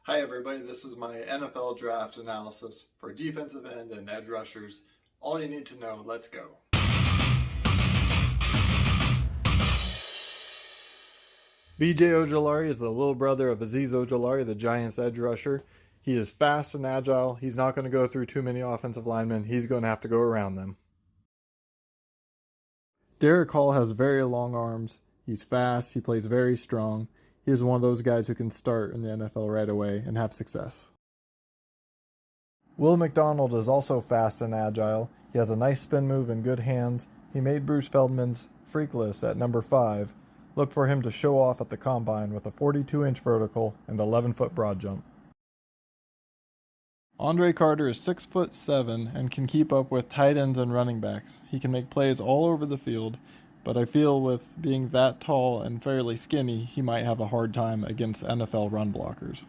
Hi everybody, this is my NFL draft analysis for defensive end and edge rushers. All you need to know, let's go. B.J. Ojulari is the little brother of Azeez Ojulari, the Giants edge rusher. He is fast and agile. He's not going to go through too many offensive linemen. He's going to have to go around them. Derek Hall has very long arms. He's fast. He plays very strong. He is one of those guys who can start in the NFL right away and have success. Will McDonald is also fast and agile. He has a nice spin move and good hands. He made Bruce Feldman's freak list at number 5. Look for him to show off at the combine with a 42-inch vertical and 11-foot broad jump. Andre Carter is 6'7" and can keep up with tight ends and running backs. He can make plays all over the field, but I feel with being that tall and fairly skinny, he might have a hard time against NFL run blockers.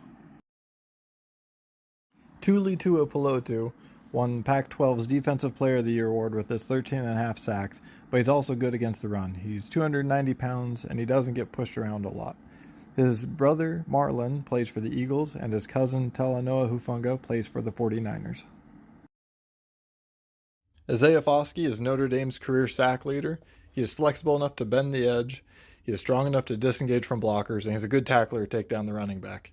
Tuli Tuipulotu won Pac-12's Defensive Player of the Year award with his 13.5 sacks, but he's also good against the run. He's 290 pounds, and he doesn't get pushed around a lot. His brother, Marlon, plays for the Eagles, and his cousin, Talanoa Hufanga, plays for the 49ers. Isaiah Foskey is Notre Dame's career sack leader. He is flexible enough to bend the edge, he is strong enough to disengage from blockers, and he's a good tackler to take down the running back.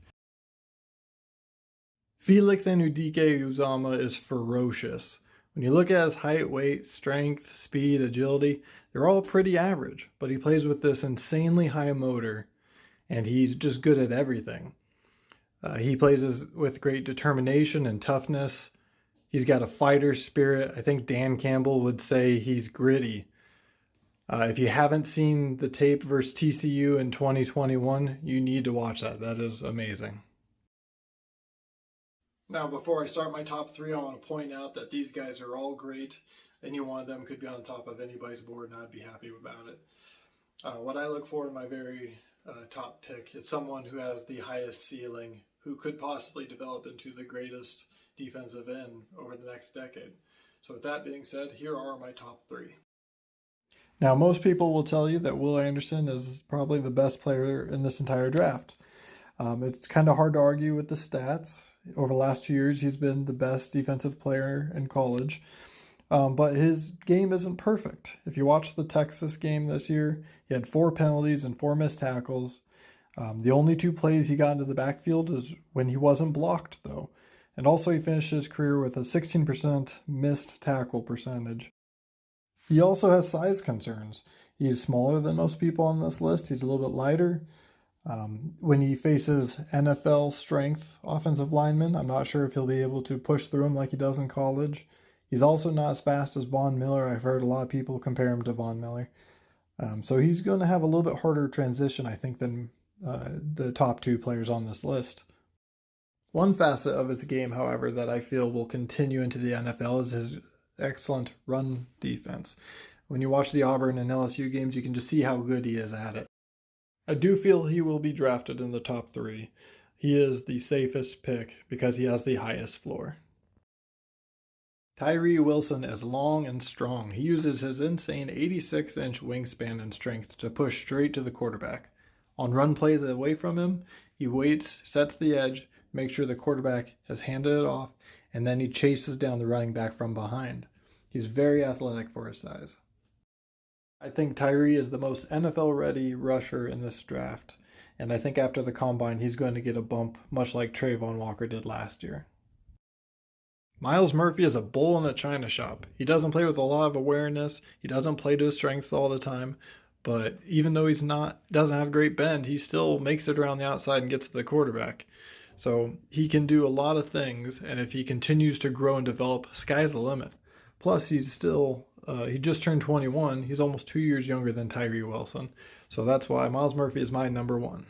Felix Anudike-Uzomah is ferocious. When you look at his height, weight, strength, speed, agility, they're all pretty average, but he plays with this insanely high motor, and he's just good at everything. He plays with great determination and toughness. He's got a fighter spirit. I think Dan Campbell would say he's gritty. If you haven't seen the tape versus TCU in 2021, you need to watch that. That is amazing. Now, before I start my top 3, I want to point out that these guys are all great. Any one of them could be on top of anybody's board, and I'd be happy about it. What I look for in my very top pick is someone who has the highest ceiling, who could possibly develop into the greatest defensive end over the next decade. So with that being said, here are my top 3. Now, most people will tell you that Will Anderson is probably the best player in this entire draft. It's kind of hard to argue with the stats. Over the last 2 years, he's been the best defensive player in college. But his game isn't perfect. If you watch the Texas game this year, he had 4 penalties and 4 missed tackles. The only 2 plays he got into the backfield is when he wasn't blocked, though. And also he finished his career with a 16% missed tackle percentage. He also has size concerns. He's smaller than most people on this list. He's a little bit lighter. When he faces NFL strength offensive linemen, I'm not sure if he'll be able to push through them like he does in college. He's also not as fast as Von Miller. I've heard a lot of people compare him to Von Miller. So he's going to have a little bit harder transition, I think, than the top 2 players on this list. One facet of his game, however, that I feel will continue into the NFL is his excellent run defense. When you watch the Auburn and LSU games, you can just see how good he is at it. I do feel he will be drafted in the top 3. He is the safest pick because he has the highest floor. Tyree Wilson is long and strong. He uses his insane 86-inch wingspan and strength to push straight to the quarterback. On run plays away from him, he waits, sets the edge, makes sure the quarterback has handed it off, and then he chases down the running back from behind. He's very athletic for his size. I think Tyree is the most NFL-ready rusher in this draft, and I think after the combine he's going to get a bump, much like Trayvon Walker did last year. Myles Murphy is a bull in a china shop. He doesn't play with a lot of awareness. He doesn't play to his strengths all the time, but even though doesn't have great bend, he still makes it around the outside and gets to the quarterback. So he can do a lot of things, and if he continues to grow and develop, sky's the limit. Plus, he just turned 21. He's almost 2 years younger than Tyree Wilson. So that's why Myles Murphy is my number 1.